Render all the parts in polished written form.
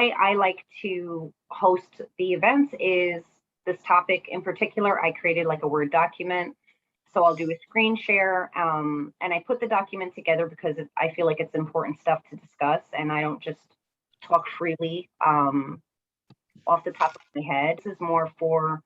I like to host the events is this topic in particular. I created like a Word document. So I'll do a screen share, and I put the document together because I feel like it's important stuff to discuss, and I don't just talk freely off the top of my head. This is more for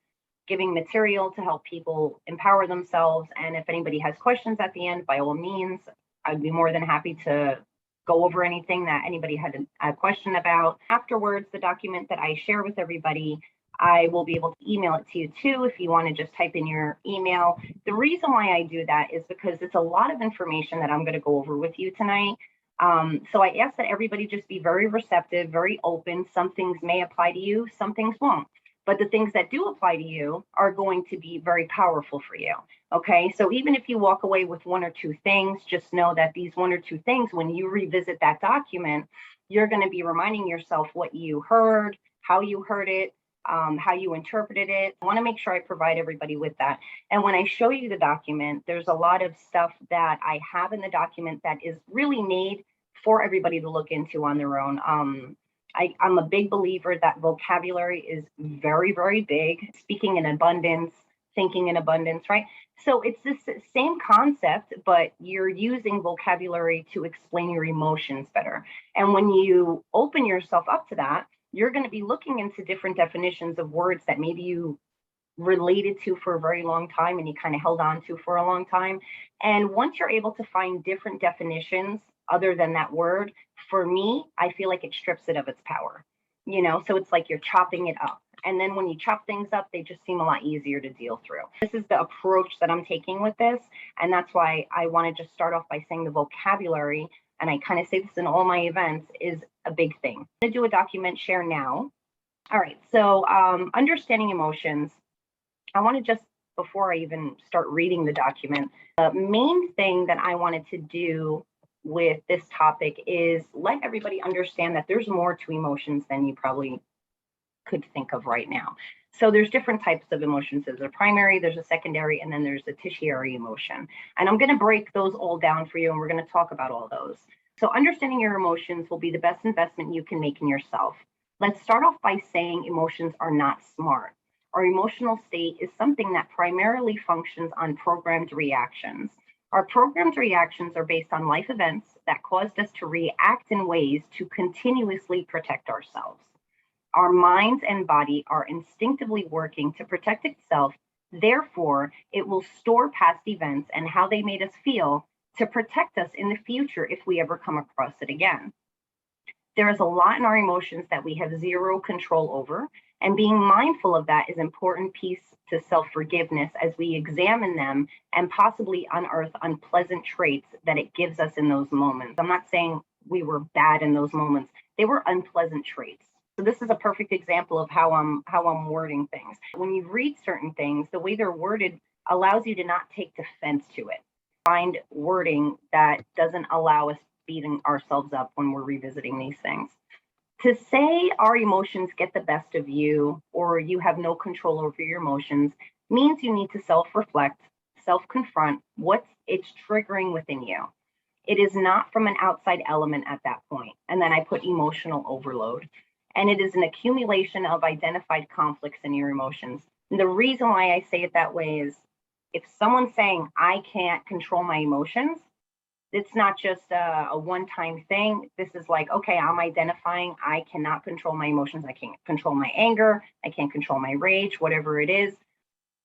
giving material to help people empower themselves. And if anybody has questions at the end, by all means, I'd be more than happy to go over anything that anybody had a question about. Afterwards, the document that I share with everybody, I will be able to email it to you too if you want to just type in your email. The reason why I do that is because it's a lot of information that I'm going to go over with you tonight. So I ask that everybody just be very receptive, very open. Some things may apply to you, some things won't. But the things that do apply to you are going to be very powerful for you. Okay, so even if you walk away with one or two things, just know that these one or two things, when you revisit that document, you're going to be reminding yourself what you heard, how you heard it, how you interpreted it. I want to make sure I provide everybody with that. And when I show you the document, there's a lot of stuff that I have in the document that is really made for everybody to look into on their own. I'm a big believer that vocabulary is very, very big. Speaking in abundance, thinking in abundance, right? So it's this same concept, but you're using vocabulary to explain your emotions better. And when you open yourself up to that, you're going to be looking into different definitions of words that maybe you related to for a very long time and you kind of held on to for a long time. And once you're able to find different definitions other than that word, for me, I feel like it strips it of its power, so it's like you're chopping it up. And then when you chop things up, they just seem a lot easier to deal through. This is the approach that I'm taking with this. And that's why I want to just start off by saying the vocabulary, and I kind of say this in all my events, is a big thing. I'm going to do a document share now. All right, so understanding emotions. I want to just, before I even start reading the document, the main thing that I wanted to do with this topic is let everybody understand that there's more to emotions than you probably could think of right now. So there's different types of emotions. There's a primary, there's a secondary, and then there's a tertiary emotion. And I'm going to break those all down for you, and we're going to talk about all those. So understanding your emotions will be the best investment you can make in yourself. Let's start off by saying emotions are not smart. Our emotional state is something that primarily functions on programmed reactions. Our programmed reactions are based on life events that caused us to react in ways to continuously protect ourselves. Our minds and body are instinctively working to protect itself. Therefore, it will store past events and how they made us feel to protect us in the future if we ever come across it again. There is a lot in our emotions that we have zero control over, and being mindful of that is an important piece to self-forgiveness as we examine them and possibly unearth unpleasant traits that it gives us in those moments. I'm not saying we were bad in those moments. They were unpleasant traits. So this is a perfect example of how I'm wording things. When you read certain things, the way they're worded allows you to not take offense to it. Find wording that doesn't allow us beating ourselves up when we're revisiting these things. To say our emotions get the best of you or you have no control over your emotions means you need to self-reflect, self-confront what it's triggering within you. It is not from an outside element at that point. And then I put emotional overload. And it is an accumulation of identified conflicts in your emotions. And the reason why I say it that way is if someone's saying, I can't control my emotions, it's not just a one-time thing. This is like, okay, I'm identifying I cannot control my emotions. I can't control my anger. I can't control my rage, whatever it is.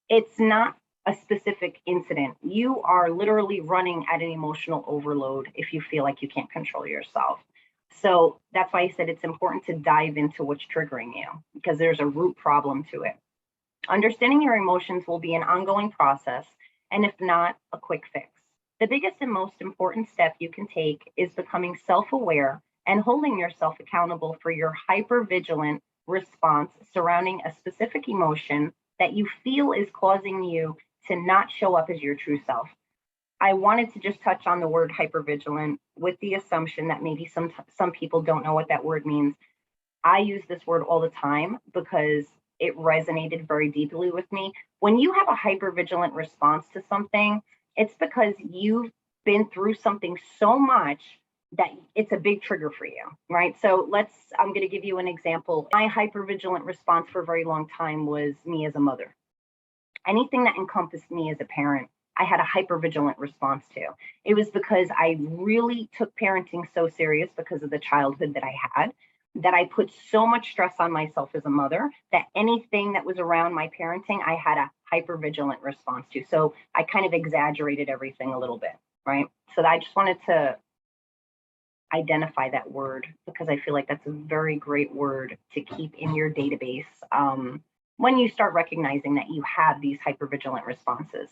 It's not a specific incident. You are literally running at an emotional overload if you feel like you can't control yourself. So that's why I said it's important to dive into what's triggering you because there's a root problem to it. Understanding your emotions will be an ongoing process, and if not, a quick fix. The biggest and most important step you can take is becoming self-aware and holding yourself accountable for your hyper-vigilant response surrounding a specific emotion that you feel is causing you to not show up as your true self. I wanted to just touch on the word hypervigilant with the assumption that maybe some people don't know what that word means. I use this word all the time because it resonated very deeply with me. When you have a hypervigilant response to something, it's because you've been through something so much that it's a big trigger for you, right? So I'm going to give you an example. My hypervigilant response for a very long time was me as a mother. Anything that encompassed me as a parent, I had a hypervigilant response to. It was because I really took parenting so serious because of the childhood that I had, that I put so much stress on myself as a mother that anything that was around my parenting, I had a hypervigilant response to. So I kind of exaggerated everything a little bit, right? So I just wanted to identify that word because I feel like that's a very great word to keep in your database when you start recognizing that you have these hypervigilant responses.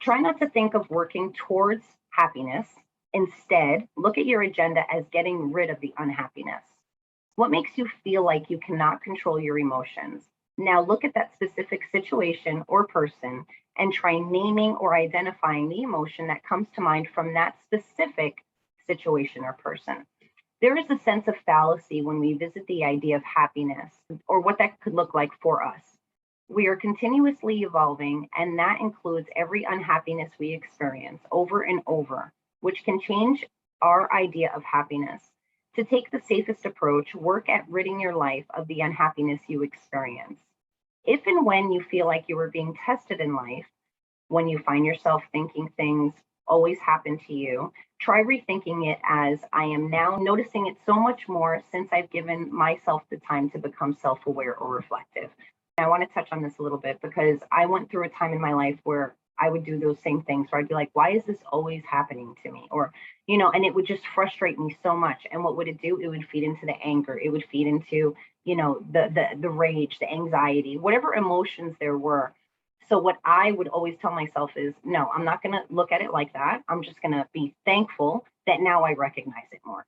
Try not to think of working towards happiness. Instead, look at your agenda as getting rid of the unhappiness. What makes you feel like you cannot control your emotions? Now look at that specific situation or person and try naming or identifying the emotion that comes to mind from that specific situation or person. There is a sense of fallacy when we visit the idea of happiness or what that could look like for us. We are continuously evolving, and that includes every unhappiness we experience over and over, which can change our idea of happiness. To take the safest approach, work at ridding your life of the unhappiness you experience. If and when you feel like you are being tested in life, when you find yourself thinking things always happen to you, try rethinking it as I am now noticing it so much more since I've given myself the time to become self-aware or reflective. I want to touch on this a little bit because I went through a time in my life where I would do those same things where I'd be like, why is this always happening to me? Or, and it would just frustrate me so much. And what would it do? It would feed into the anger. It would feed into, the rage, the anxiety, whatever emotions there were. So what I would always tell myself is, no, I'm not going to look at it like that. I'm just going to be thankful that now I recognize it more.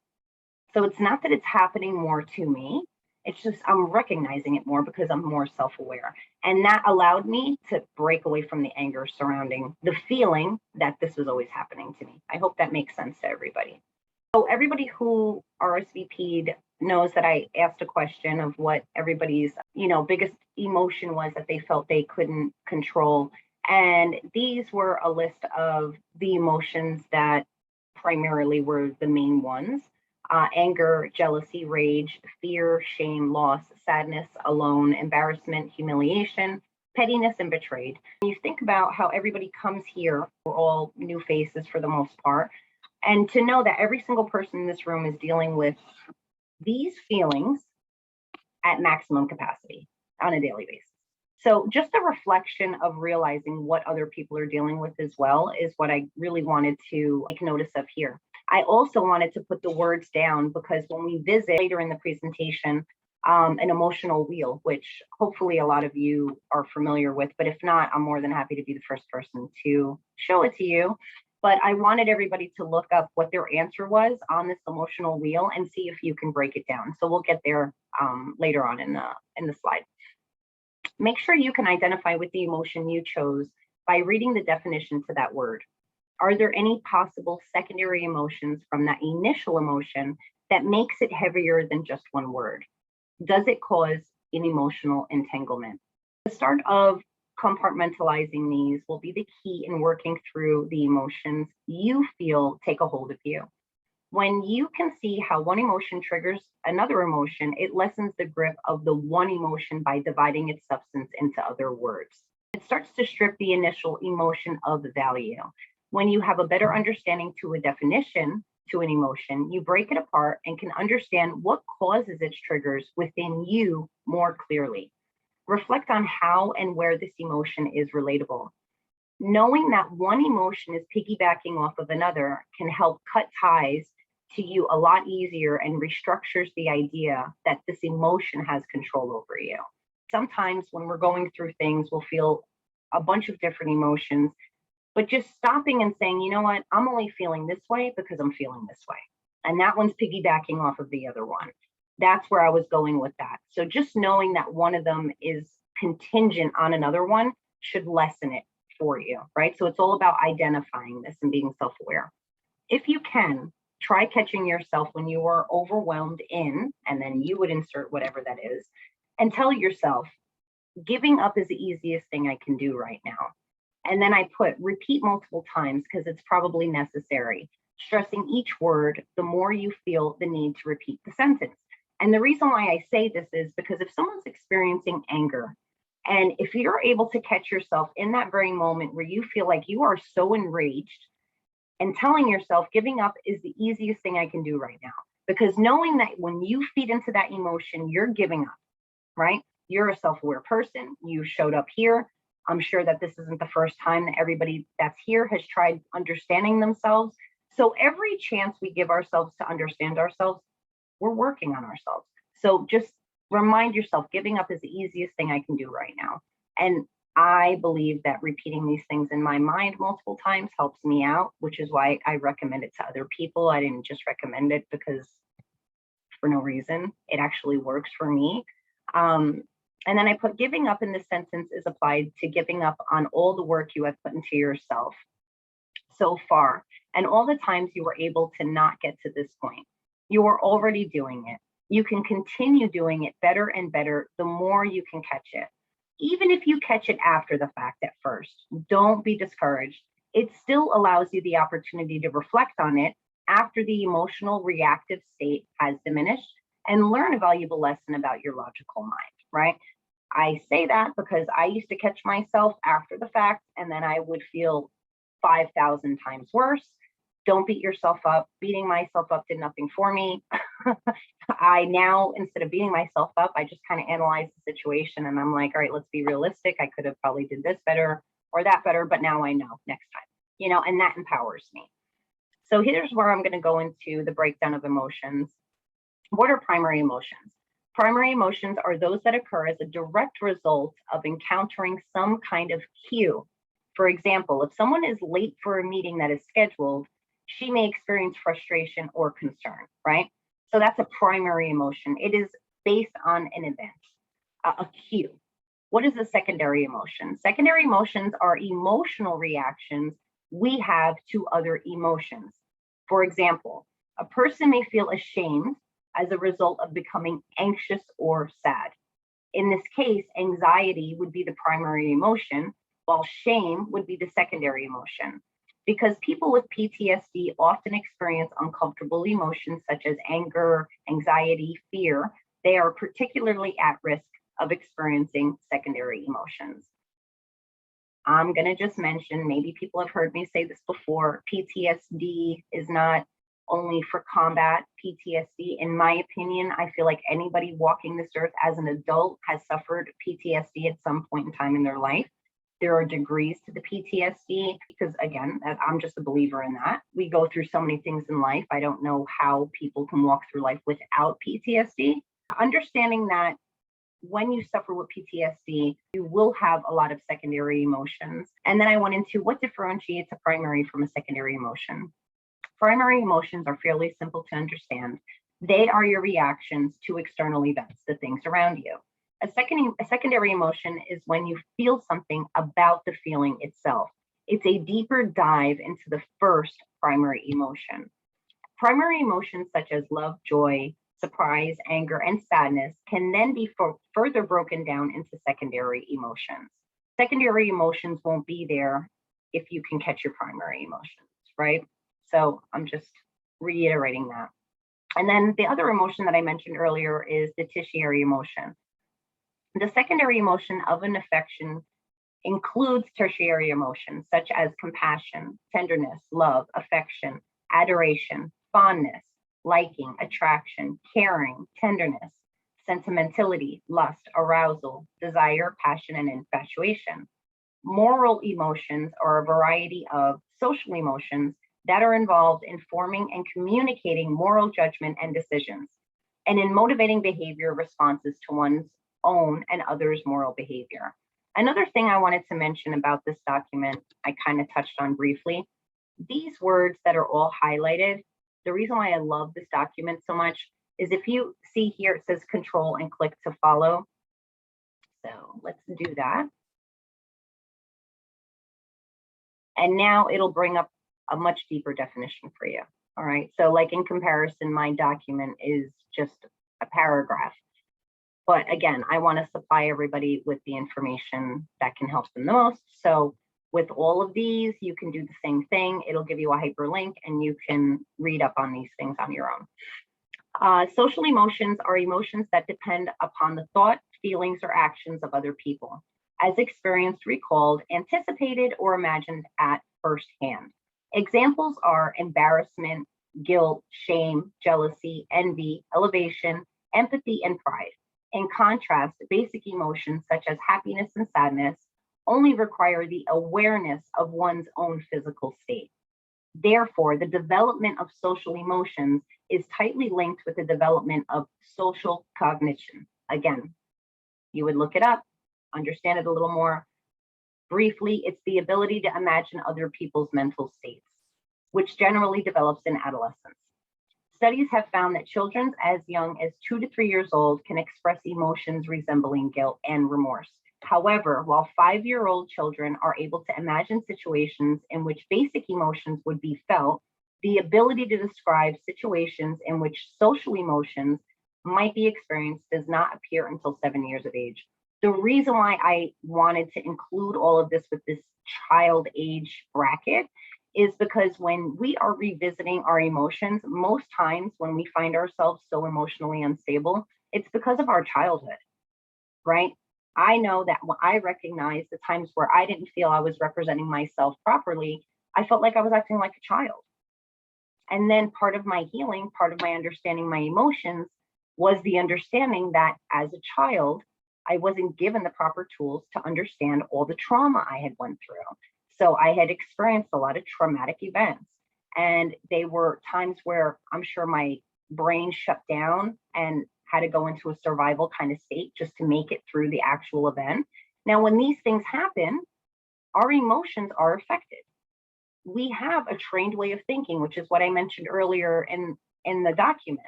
So it's not that it's happening more to me. It's just I'm recognizing it more because I'm more self-aware. And that allowed me to break away from the anger surrounding the feeling that this was always happening to me. I hope that makes sense to everybody. So everybody who RSVP'd knows that I asked a question of what everybody's, biggest emotion was that they felt they couldn't control. And these were a list of the emotions that primarily were the main ones. Anger, jealousy, rage, fear, shame, loss, sadness, alone, embarrassment, humiliation, pettiness, and betrayed. When you think about how everybody comes here, we're all new faces for the most part, and to know that every single person in this room is dealing with these feelings at maximum capacity on a daily basis. So just a reflection of realizing what other people are dealing with as well is what I really wanted to take notice of here. I also wanted to put the words down because when we visit later in the presentation, an emotional wheel, which hopefully a lot of you are familiar with, but if not, I'm more than happy to be the first person to show it to you. But I wanted everybody to look up what their answer was on this emotional wheel and see if you can break it down. So we'll get there later on in the slide. Make sure you can identify with the emotion you chose by reading the definition to that word. Are there any possible secondary emotions from that initial emotion that makes it heavier than just one word? Does it cause an emotional entanglement? The start of compartmentalizing these will be the key in working through the emotions you feel take a hold of you. When you can see how one emotion triggers another emotion, it lessens the grip of the one emotion by dividing its substance into other words. It starts to strip the initial emotion of value. When you have a better understanding to a definition to an emotion, you break it apart and can understand what causes its triggers within you more clearly. Reflect on how and where this emotion is relatable. Knowing that one emotion is piggybacking off of another can help cut ties to you a lot easier and restructures the idea that this emotion has control over you. Sometimes when we're going through things, we'll feel a bunch of different emotions, but just stopping and saying, you know what, I'm only feeling this way because I'm feeling this way. And that one's piggybacking off of the other one. That's where I was going with that. So just knowing that one of them is contingent on another one should lessen it for you, right? So it's all about identifying this and being self-aware. If you can, try catching yourself when you are overwhelmed in, and then you would insert whatever that is, and tell yourself, giving up is the easiest thing I can do right now. And then I put repeat multiple times because it's probably necessary. stressing each word, the more you feel the need to repeat the sentence. And the reason why I say this is because if someone's experiencing anger, and if you're able to catch yourself in that very moment where you feel like you are so enraged and telling yourself giving up is the easiest thing I can do right now, because knowing that when you feed into that emotion, you're giving up, right? You're a self-aware person. You showed up here. I'm sure that this isn't the first time that everybody that's here has tried understanding themselves. So every chance we give ourselves to understand ourselves, we're working on ourselves. So just remind yourself, giving up is the easiest thing I can do right now. And I believe that repeating these things in my mind multiple times helps me out, which is why I recommend it to other people. I didn't just recommend it because for no reason. It actually works for me. And then I put giving up in this sentence is applied to giving up on all the work you have put into yourself so far and all the times you were able to not get to this point. You are already doing it. You can continue doing it better and better the more you can catch it. Even if you catch it after the fact at first, don't be discouraged. It still allows you the opportunity to reflect on it after the emotional reactive state has diminished and learn a valuable lesson about your logical mind, right? I say that because I used to catch myself after the fact and then I would feel 5,000 times worse. Don't beat yourself up. Beating myself up did nothing for me. I now, instead of beating myself up, I just kind of analyze the situation and I'm like, all right, let's be realistic. I could have probably did this better or that better, but now I know next time, and that empowers me. So here's where I'm going to go into the breakdown of emotions. What are primary emotions? Primary emotions are those that occur as a direct result of encountering some kind of cue. For example, if someone is late for a meeting that is scheduled, she may experience frustration or concern, right? So that's a primary emotion. It is based on an event, a cue. What is a secondary emotion? Secondary emotions are emotional reactions we have to other emotions. For example, a person may feel ashamed as a result of becoming anxious or sad. In this case, anxiety would be the primary emotion, while shame would be the secondary emotion. Because people with PTSD often experience uncomfortable emotions such as anger, anxiety, fear, they are particularly at risk of experiencing secondary emotions. I'm going to just mention, maybe people have heard me say this before, PTSD is not only for combat. PTSD, in my opinion, I feel like anybody walking this earth as an adult has suffered PTSD at some point in time in their life. There are degrees to the PTSD because, again, I'm just a believer in that. We go through so many things in life. I don't know how people can walk through life without PTSD. Understanding that when you suffer with PTSD, you will have a lot of secondary emotions. And then I went into what differentiates a primary from a secondary emotion. Primary emotions are fairly simple to understand. They are your reactions to external events, the things around you. A secondary emotion is when you feel something about the feeling itself. It's a deeper dive into the first primary emotion. Primary emotions such as love, joy, surprise, anger, and sadness can then be further broken down into secondary emotions. Secondary emotions won't be there if you can catch your primary emotions, right? So I'm just reiterating that. And then the other emotion that I mentioned earlier is the tertiary emotion. The secondary emotion of an affection includes tertiary emotions such as compassion, tenderness, love, affection, adoration, fondness, liking, attraction, caring, tenderness, sentimentality, lust, arousal, desire, passion, and infatuation. Moral emotions are a variety of social emotions that are involved in forming and communicating moral judgment and decisions, and in motivating behavior responses to one's own and others' moral behavior. Another thing I wanted to mention about this document, I kind of touched on briefly. These words that are all highlighted, the reason why I love this document so much is if you see here, it says control and click to follow. So let's do that. And now it'll bring up a much deeper definition for you. All right. So like in comparison, my document is just a paragraph. But again, I want to supply everybody with the information that can help them the most. So with all of these, you can do the same thing. It'll give you a hyperlink and you can read up on these things on your own. Social emotions are emotions that depend upon the thought, feelings, or actions of other people, as experienced, recalled, anticipated, or imagined at first hand. Examples are embarrassment, guilt, shame, jealousy, envy, elevation, empathy, and pride. In contrast, basic emotions such as happiness and sadness only require the awareness of one's own physical state. Therefore, the development of social emotions is tightly linked with the development of social cognition. Again, you would look it up, understand it a little more. Briefly, it's the ability to imagine other people's mental states, which generally develops in adolescence. Studies have found that children as young as 2 to 3 years old can express emotions resembling guilt and remorse. However, while 5-year-old children are able to imagine situations in which basic emotions would be felt, the ability to describe situations in which social emotions might be experienced does not appear until 7 years of age. The reason why I wanted to include all of this with this child age bracket is because when we are revisiting our emotions, most times when we find ourselves so emotionally unstable, it's because of our childhood, right? I know that when I recognize the times where I didn't feel I was representing myself properly, I felt like I was acting like a child. And then part of my healing, part of my understanding my emotions was the understanding that as a child, I wasn't given the proper tools to understand all the trauma I had went through. So I had experienced a lot of traumatic events, and they were times where I'm sure my brain shut down and had to go into a survival kind of state just to make it through the actual event. Now, when these things happen, our emotions are affected. We have a trained way of thinking, which is what I mentioned earlier in the document.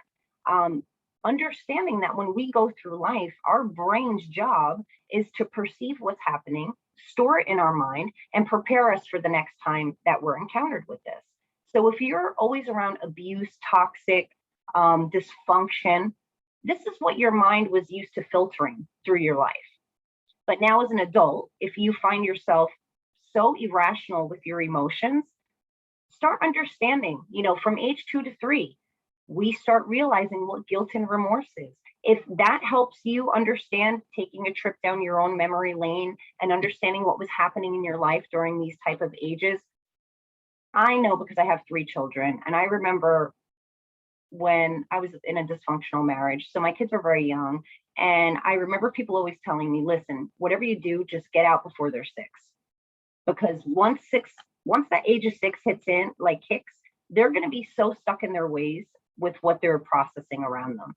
Understanding that when we go through life, our brain's job is to perceive what's happening, store it in our mind, and prepare us for the next time that we're encountered with this. So if you're always around abuse, toxic, dysfunction, this is what your mind was used to filtering through your life. But now as an adult, if you find yourself so irrational with your emotions, start understanding, from age 2 to 3, we start realizing what guilt and remorse is. If that helps you understand taking a trip down your own memory lane and understanding what was happening in your life during these type of ages, I know because I have 3 children, and I remember when I was in a dysfunctional marriage. So my kids were very young, and I remember people always telling me, listen, whatever you do, just get out before they're 6. Because once that age of 6 kicks, they're going to be so stuck in their ways with what they're processing around them.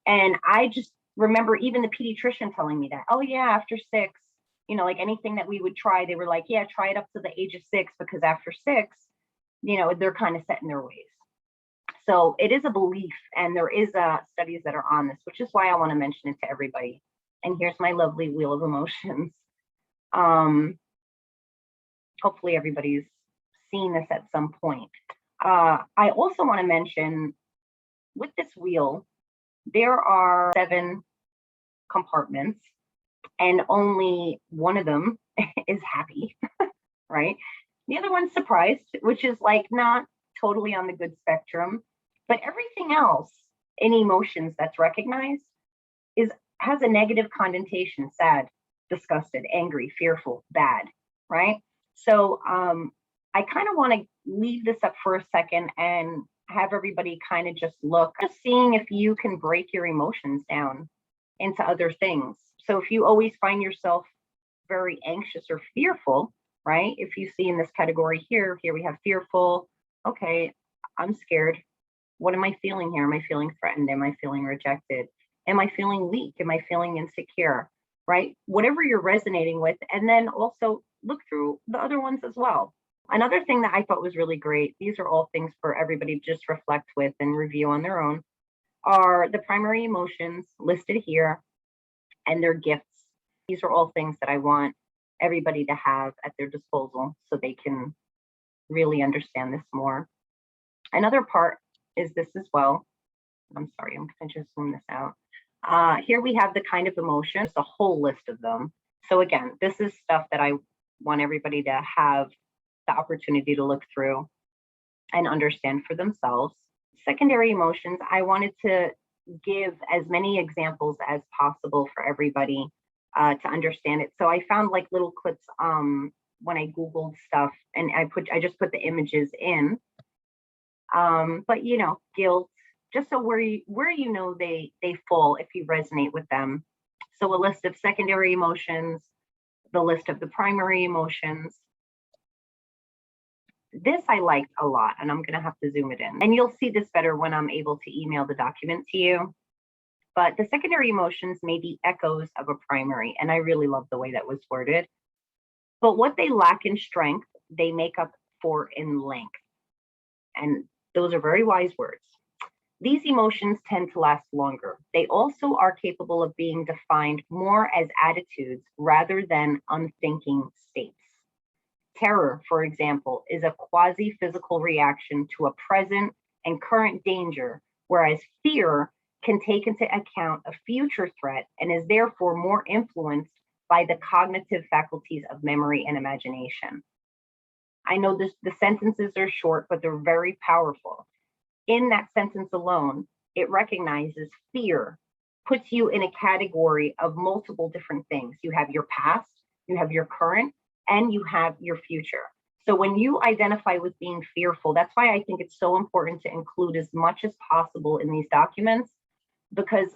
And I just remember even the pediatrician telling me that, oh yeah, after 6, like anything that we would try, they were like, yeah, try it up to the age of 6, because after 6, they're kind of set in their ways. So it is a belief, and there is studies that are on this, which is why I want to mention it to everybody. And here's my lovely wheel of emotions. Hopefully everybody's seen this at some point. I also want to mention with this wheel, there are 7 compartments, and only one of them is happy, right? The other one's surprised, which is like not totally on the good spectrum, but everything else in emotions that's recognized has a negative connotation: sad, disgusted, angry, fearful, bad, right? So I kind of want to leave this up for a second and have everybody kind of just seeing if you can break your emotions down into other things. So if you always find yourself very anxious or fearful, right? If you see in this category here we have fearful. Okay, I'm scared. What am I feeling here? Am I feeling threatened? Am I feeling rejected? Am I feeling weak? Am I feeling insecure? Right? Whatever you're resonating with, and then also look through the other ones as well. Another thing that I thought was really great, these are all things for everybody to just reflect with and review on their own, are the primary emotions listed here and their gifts. These are all things that I want everybody to have at their disposal so they can really understand this more. Another part is this as well. I'm sorry, I'm going to just zoom this out. Here we have the kind of emotions, a whole list of them. So again, this is stuff that I want everybody to have the opportunity to look through and understand for themselves. Secondary emotions, I wanted to give as many examples as possible for everybody to understand it. So I found like little clips when I Googled stuff, and I just put the images in. But you know, guilt, just so where you know they fall if you resonate with them. So a list of secondary emotions, the list of the primary emotions. This I liked a lot, and I'm gonna have to zoom it in. And you'll see this better when I'm able to email the document to you. But the secondary emotions may be echoes of a primary, and I really love the way that was worded. But what they lack in strength, they make up for in length. And those are very wise words. These emotions tend to last longer. They also are capable of being defined more as attitudes rather than unthinking states. Terror, for example, is a quasi-physical reaction to a present and current danger, whereas fear can take into account a future threat and is therefore more influenced by the cognitive faculties of memory and imagination. I know the sentences are short, but they're very powerful. In that sentence alone, it recognizes fear, puts you in a category of multiple different things. You have your past, you have your current, and you have your future. So when you identify with being fearful, that's why I think it's so important to include as much as possible in these documents, because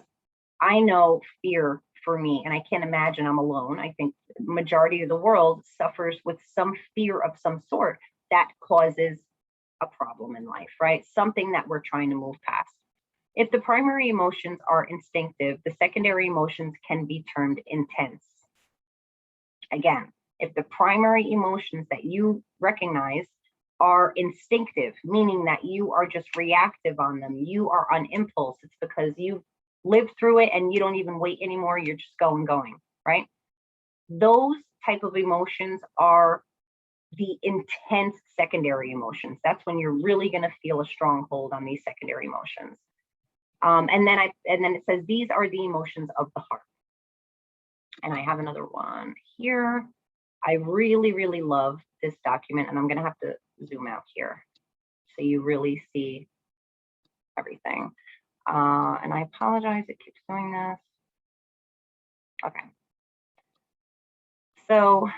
I know fear for me, and I can't imagine I'm alone. I think the majority of the world suffers with some fear of some sort that causes a problem in life, right? Something that we're trying to move past. If the primary emotions are instinctive, the secondary emotions can be termed intense. Again, if the primary emotions that you recognize are instinctive, meaning that you are just reactive on them, you are on impulse, it's because you've lived through it and you don't even wait anymore, you're just going, right? Those type of emotions are the intense secondary emotions. That's when you're really going to feel a strong hold on these secondary emotions. And then it says these are the emotions of the heart. And I have another one here. I really, really love this document, and I'm going to have to zoom out here so you really see everything. And I apologize, it keeps doing this. Okay. So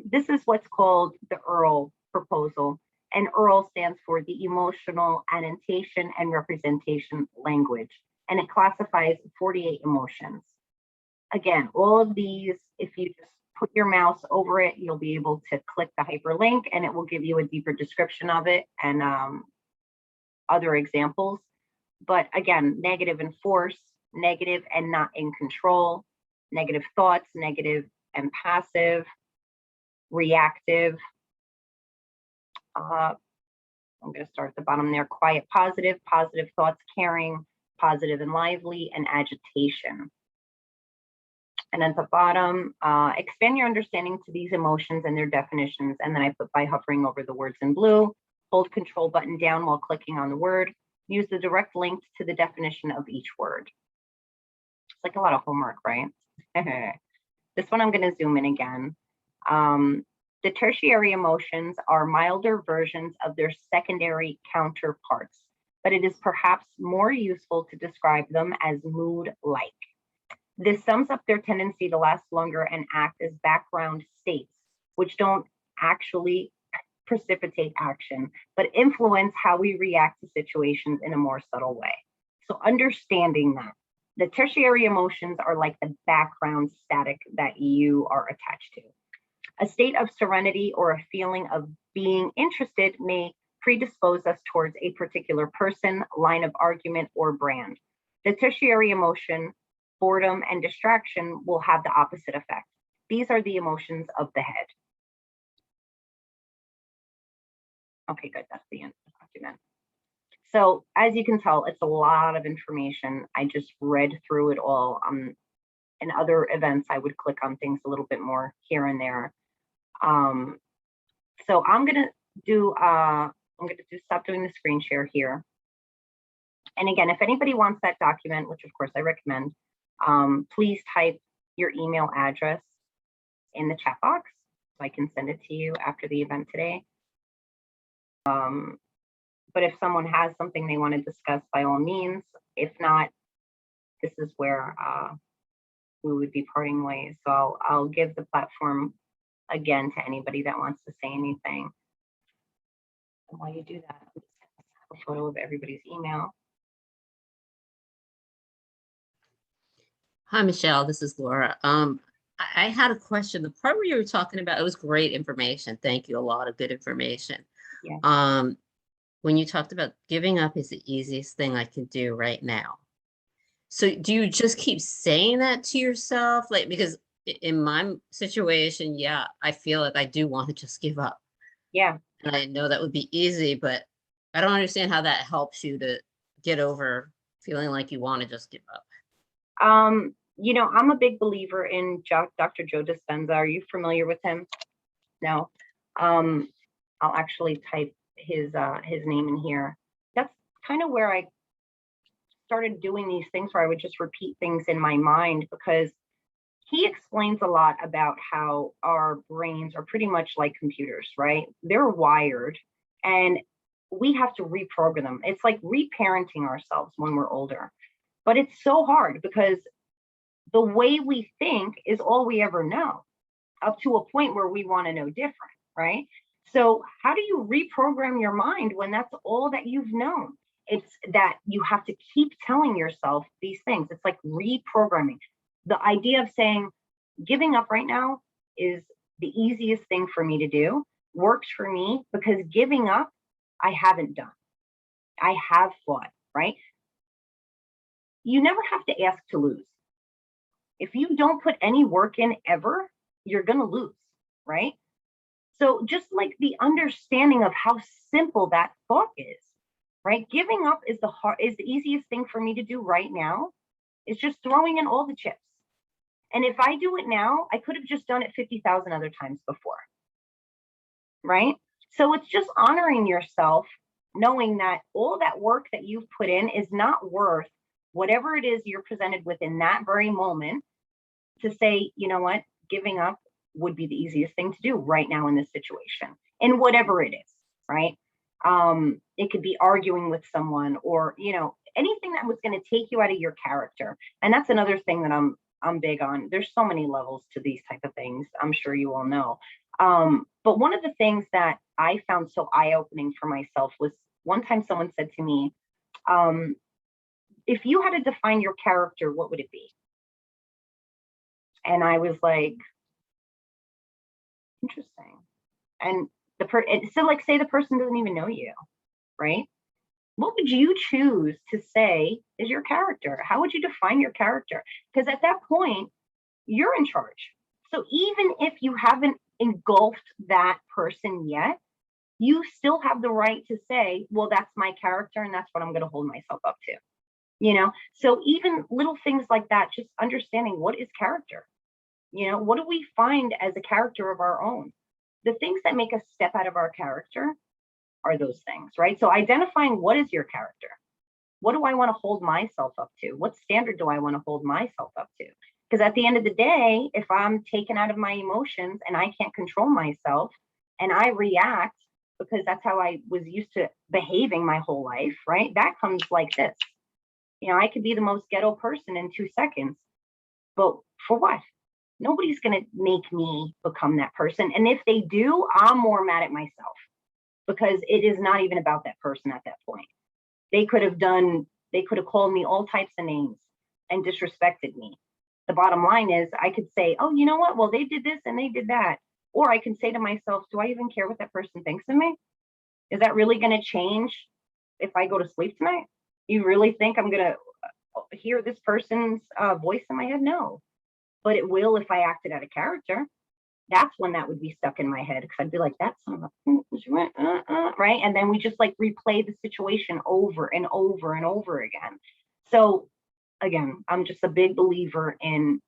this is what's called the EARL proposal. And EARL stands for the Emotional Annotation and Representation Language. And it classifies 48 emotions. Again, all of these, if you just put your mouse over it, you'll be able to click the hyperlink and it will give you a deeper description of it and other examples. But again, negative and force, negative and not in control, negative thoughts, negative and passive, reactive. I'm going to start at the bottom there. Quiet, positive, positive thoughts, caring, positive and lively, and agitation. And at the bottom, expand your understanding to these emotions and their definitions. And then I put by hovering over the words in blue, hold control button down while clicking on the word, use the direct link to the definition of each word. It's like a lot of homework, right? This one I'm going to zoom in again. The tertiary emotions are milder versions of their secondary counterparts, but it is perhaps more useful to describe them as mood-like. This sums up their tendency to last longer and act as background states, which don't actually precipitate action, but influence how we react to situations in a more subtle way. So understanding that the tertiary emotions are like the background static that you are attached to. A state of serenity or a feeling of being interested may predispose us towards a particular person, line of argument, or brand. The tertiary emotion, boredom and distraction, will have the opposite effect. These are the emotions of the head. Okay, good, that's the end of the document. So as you can tell, it's a lot of information. I just read through it all. In other events, I would click on things a little bit more here and there. So I'm gonna stop doing the screen share here. And again, if anybody wants that document, which of course I recommend, please type your email address in the chat box so I can send it to you after the event today. But if someone has something they want to discuss, by all means. If not, this is where we would be parting ways. So I'll give the platform again to anybody that wants to say anything. And while you do that, I'm just going to have a photo of everybody's email. Hi, Michelle. This is Laura. I had a question. The part where you were talking about, it was great information. Thank you. A lot of good information. Yeah. When you talked about giving up is the easiest thing I can do right now. So do you just keep saying that to yourself? Like, because in my situation, yeah, I feel like I do want to just give up. Yeah. And I know that would be easy, but I don't understand how that helps you to get over feeling like you want to just give up. You know, I'm a big believer in Dr. Joe Dispenza. Are you familiar with him? No. I'll actually type his name in here. That's kind of where I started doing these things where I would just repeat things in my mind, because he explains a lot about how our brains are pretty much like computers, right? They're wired and we have to reprogram them. It's like reparenting ourselves when we're older. But it's so hard because the way we think is all we ever know, up to a point where we want to know different, right? So how do you reprogram your mind when that's all that you've known? It's that you have to keep telling yourself these things. It's like reprogramming. The idea of saying giving up right now is the easiest thing for me to do, works for me, because giving up, I haven't done. I have fought, right? You never have to ask to lose. If you don't put any work in ever, you're going to lose, right? So just like the understanding of how simple that thought is, right? Giving up is the easiest thing for me to do right now. It's just throwing in all the chips. And if I do it now, I could have just done it 50,000 other times before, right? So it's just honoring yourself, knowing that all that work that you've put in is not worth whatever it is you're presented with in that very moment, to say, you know what, giving up would be the easiest thing to do right now in this situation, in whatever it is, right? It could be arguing with someone, or, you know, anything that was going to take you out of your character. And that's another thing that I'm big on. There's so many levels to these type of things, I'm sure you all know. But one of the things that I found so eye-opening for myself was, one time someone said to me, if you had to define your character, what would it be? And I was like, interesting. And so like, say the person doesn't even know you, right? What would you choose to say is your character? How would you define your character? Because at that point, you're in charge. So even if you haven't engulfed that person yet, you still have the right to say, well, that's my character and that's what I'm going to hold myself up to. You know, so even little things like that, just understanding what is character. You know, what do we find as a character of our own? The things that make us step out of our character are those things, right? So identifying what is your character? What do I want to hold myself up to? What standard do I want to hold myself up to? Because at the end of the day, if I'm taken out of my emotions and I can't control myself and I react because that's how I was used to behaving my whole life, right? That comes like this. You know, I could be the most ghetto person in 2 seconds, but for what? Nobody's going to make me become that person. And if they do, I'm more mad at myself, because it is not even about that person at that point. They could have called me all types of names and disrespected me. The bottom line is, I could say, oh, you know what? Well, they did this and they did that. Or I can say to myself, do I even care what that person thinks of me? Is that really going to change if I go to sleep tonight? You really think I'm going to hear this person's voice in my head? No. But it will if I acted out of character. That's when that would be stuck in my head, because I'd be like, that's right. And then we just like replay the situation over and over and over again. So again, I'm just a big believer in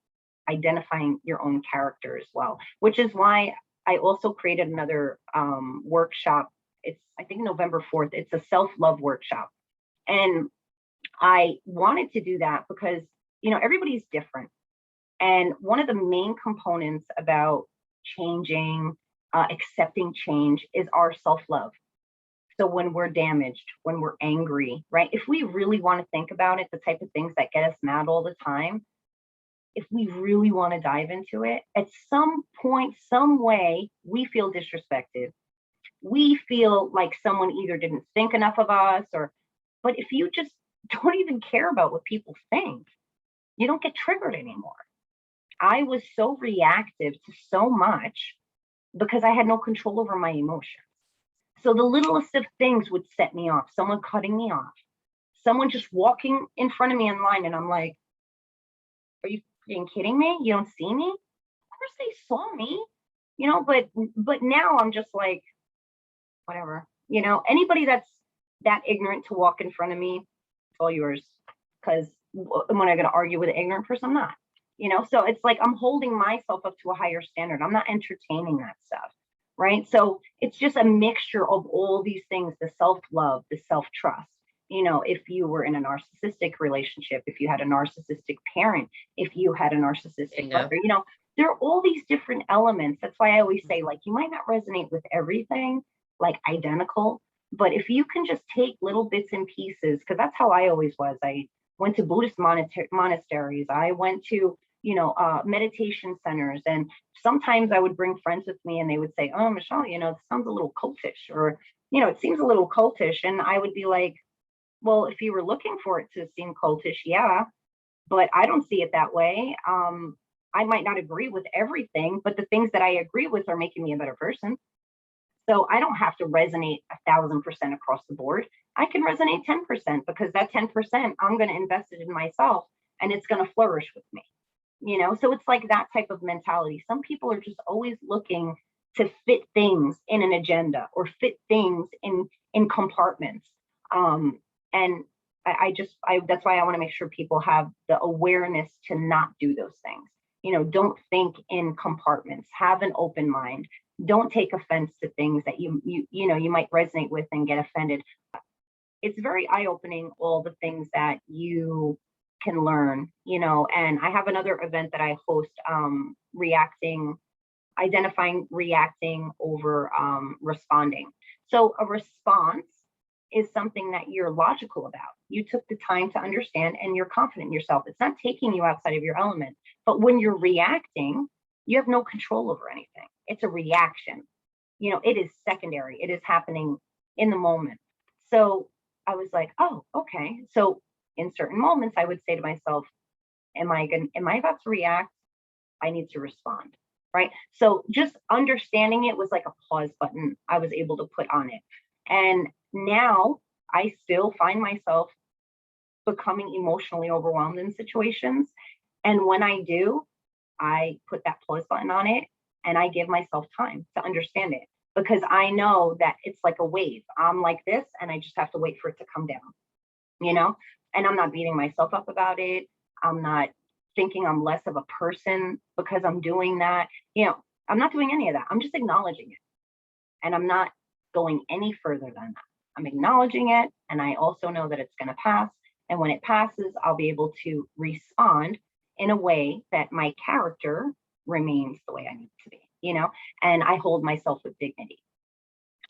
identifying your own character as well, which is why I also created another workshop. It's, I think, November 4th. It's a self-love workshop. And I wanted to do that because, you know, everybody's different. And one of the main components about changing, accepting change is our self-love. So when we're damaged, when we're angry, right? If we really want to think about it, the type of things that get us mad all the time, if we really want to dive into it, at some point, some way, we feel disrespected. We feel like someone either didn't think enough of us, or, but if you just don't even care about what people think, you don't get triggered anymore. I was so reactive to so much because I had no control over my emotions. So the littlest of things would set me off. Someone cutting me off, someone just walking in front of me in line, and I'm like, are you freaking kidding me? You don't see me? Of course they saw me, but now I'm just like, whatever. Anybody that's that ignorant to walk in front of me, it's all yours. Because am I going to argue with an ignorant person? I'm not. So it's like I'm holding myself up to a higher standard. I'm not entertaining that stuff, right? So it's just a mixture of all these things: the self-love, the self-trust. If you were in a narcissistic relationship, if you had a narcissistic parent, if you had a narcissistic brother, there are all these different elements. That's why I always say, like, you might not resonate with everything, like identical, but if you can just take little bits and pieces, because that's how I always was. I went to Buddhist monasteries. I went to, meditation centers. And sometimes I would bring friends with me and they would say, oh, Michelle, this sounds a little cultish, or, it seems a little cultish. And I would be like, well, if you were looking for it to seem cultish, yeah, but I don't see it that way. I might not agree with everything, but the things that I agree with are making me a better person. So I don't have to resonate 1,000% across the board. I can resonate 10% because that 10%, I'm going to invest it in myself and it's going to flourish with me. So it's like that type of mentality. Some people are just always looking to fit things in an agenda or fit things in compartments. And that's why I want to make sure people have the awareness to not do those things. Don't think in compartments. Have an open mind. Don't take offense to things that you might resonate with and get offended. It's very eye-opening, all the things that you can learn, and I have another event that I host, identifying reacting over responding. So a response is something that you're logical about. You took the time to understand and you're confident in yourself. It's not taking you outside of your element. But when you're reacting, you have no control over anything. It's a reaction. It is secondary. It is happening in the moment. So I was like, oh, okay. So in certain moments, I would say to myself, am I about to react? I need to respond, right? So just understanding it was like a pause button I was able to put on it. And now I still find myself becoming emotionally overwhelmed in situations. And when I do, I put that pause button on it and I give myself time to understand it, because I know that it's like a wave. I'm like this and I just have to wait for it to come down, and I'm not beating myself up about it. I'm not thinking I'm less of a person because I'm doing that. I'm not doing any of that. I'm just acknowledging it. And I'm not going any further than that. I'm acknowledging it. And I also know that it's going to pass. And when it passes, I'll be able to respond in a way that my character remains the way I need to be, and I hold myself with dignity.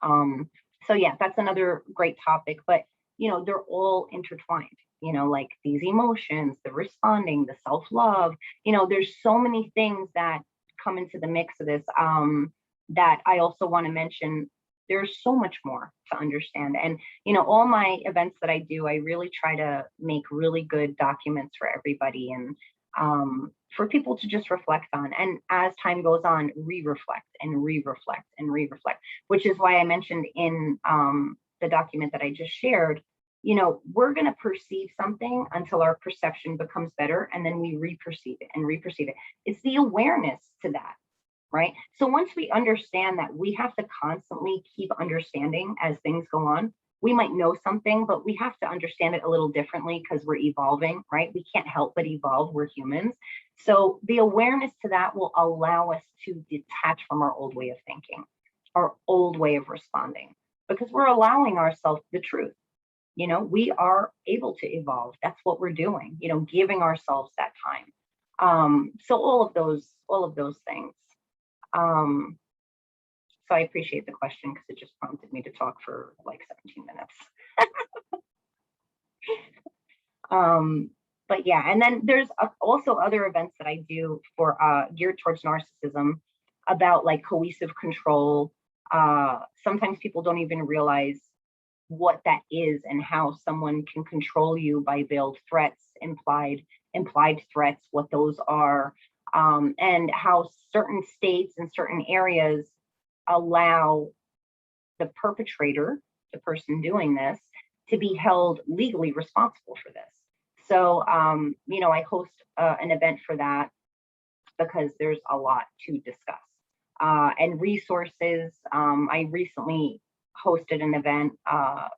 So yeah, that's another great topic, but they're all intertwined, like these emotions, the responding, the self-love, there's so many things that come into the mix of this, that I also want to mention. There's so much more to understand. And, all my events that I do, I really try to make really good documents for everybody, and for people to just reflect on. And as time goes on, re-reflect and re-reflect and re-reflect, which is why I mentioned in the document that I just shared, we're going to perceive something until our perception becomes better, and then we re-perceive it and re-perceive it. It's the awareness to that, right? So once we understand that we have to constantly keep understanding as things go on, we might know something, but we have to understand it a little differently because we're evolving, right? We can't help but evolve. We're humans. So the awareness to that will allow us to detach from our old way of thinking, our old way of responding, because we're allowing ourselves the truth. We are able to evolve. That's what we're doing, giving ourselves that time. So all of those things. So I appreciate the question because it just prompted me to talk for like 17 minutes. But yeah, and then there's also other events that I do for geared towards narcissism about like cohesive control. Sometimes people don't even realize what that is and how someone can control you by veiled threats, implied threats, what those are, and how certain states and certain areas allow the perpetrator, the person doing this, to be held legally responsible for this. So, you know, I host an event for that because there's a lot to discuss. And resources, I recently hosted an event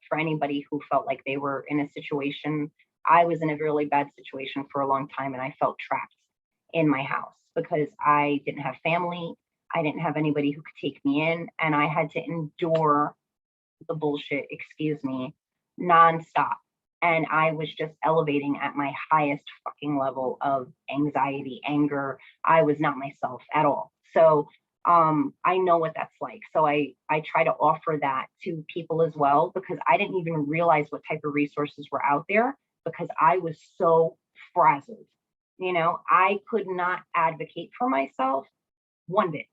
for anybody who felt like they were in a situation. I was in a really bad situation for a long time and I felt trapped in my house because I didn't have family. I didn't have anybody who could take me in, and I had to endure the bullshit, excuse me, nonstop. And I was just elevating at my highest fucking level of anxiety, anger. I was not myself at all. So I know what that's like. So I try to offer that to people as well, because I didn't even realize what type of resources were out there because I was so frazzled. You know, I could not advocate for myself one bit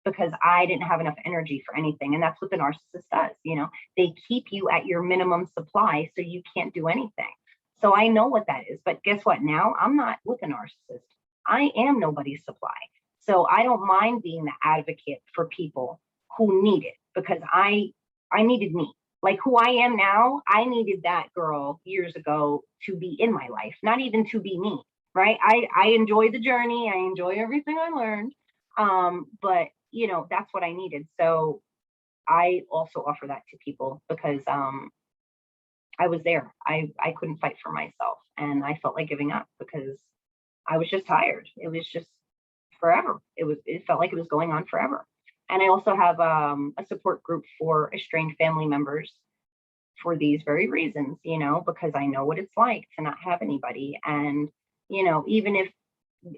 because I didn't have enough energy for anything. And that's what the narcissist does. You know, they keep you at your minimum supply so you can't do anything. So I know what that is. But guess what? Now I'm not with a narcissist. I am nobody's supply. So I don't mind being the advocate for people who need it because I needed me. Like who I am now, I needed that girl years ago to be in my life, not even to be me, right? I enjoy the journey. I enjoy everything I learned. But you know, that's what I needed. So I also offer that to people because I was there. I couldn't fight for myself and I felt like giving up because I was just tired. It was just forever. It felt like it was going on forever. And I also have a support group for estranged family members for these very reasons, you know, because I know what it's like to not have anybody. And, you know, even if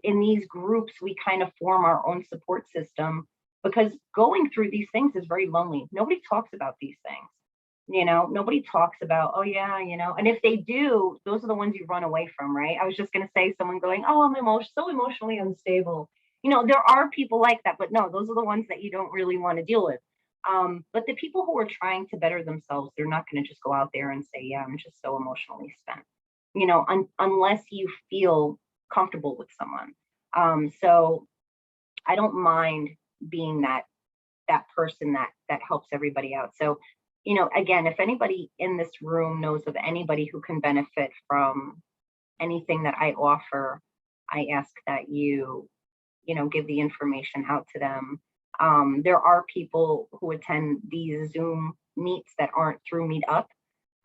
in these groups we kind of form our own support system, because going through these things is very lonely. Nobody talks about these things. You know, nobody talks about, oh yeah, you know, and if they do, those are the ones you run away from, right? I was just going to say someone going, oh, I'm so emotionally unstable. You know, there are people like that, but no, those are the ones that you don't really want to deal with. But the people who are trying to better themselves, they're not going to just go out there and say, yeah, I'm just so emotionally spent, you know, unless you feel comfortable with someone. So I don't mind being that person that helps everybody out. So, you know, again, if anybody in this room knows of anybody who can benefit from anything that I offer, I ask that you know, give the information out to them. There are people who attend these Zoom meets that aren't through Meetup.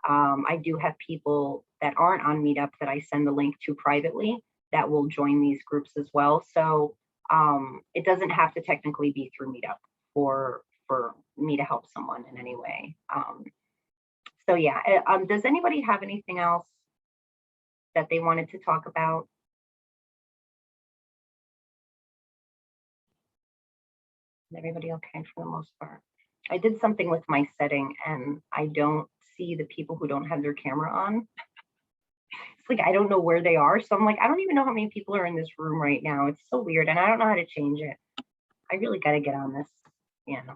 I do have people that aren't on Meetup that I send the link to privately that will join these groups as well. So it doesn't have to technically be through Meetup for me to help someone in any way. So yeah, does anybody have anything else that they wanted to talk about? Is everybody okay for the most part? I did something with my setting and I don't see the people who don't have their camera on. It's like I don't know where they are. So I'm like, I don't even know how many people are in this room right now. It's so weird. And I don't know how to change it. I really got to get on this. You know,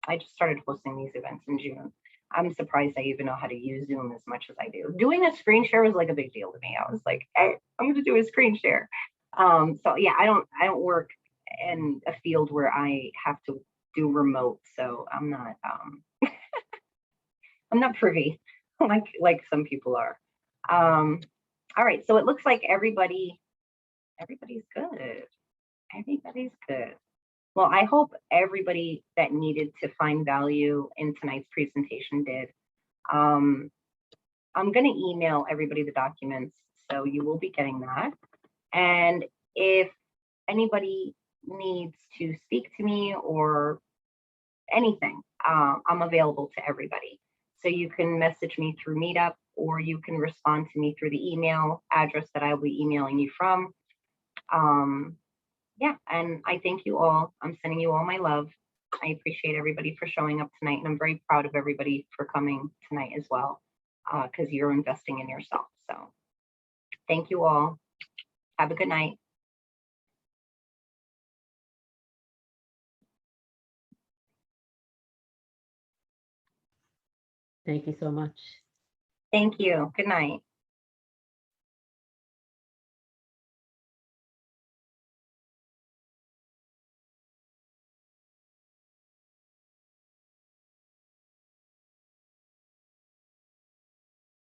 I just started hosting these events in June. I'm surprised I even know how to use Zoom as much as I do. Doing a screen share was like a big deal to me. I was like, hey, I'm going to do a screen share. So yeah, I don't work in a field where I have to do remote. So I'm not I'm not privy like some people are. All right, so it looks like everybody's good. Everybody's good. Well, I hope everybody that needed to find value in tonight's presentation did. I'm going to email everybody the documents, so you will be getting that. And if anybody needs to speak to me or anything, I'm available to everybody. So you can message me through Meetup, or you can respond to me through the email address that I will be emailing you from. Yeah, and I thank you all. I'm sending you all my love. I appreciate everybody for showing up tonight, and I'm very proud of everybody for coming tonight as well, because you're investing in yourself. So thank you all. Have a good night. Thank you so much. Thank you. Good night.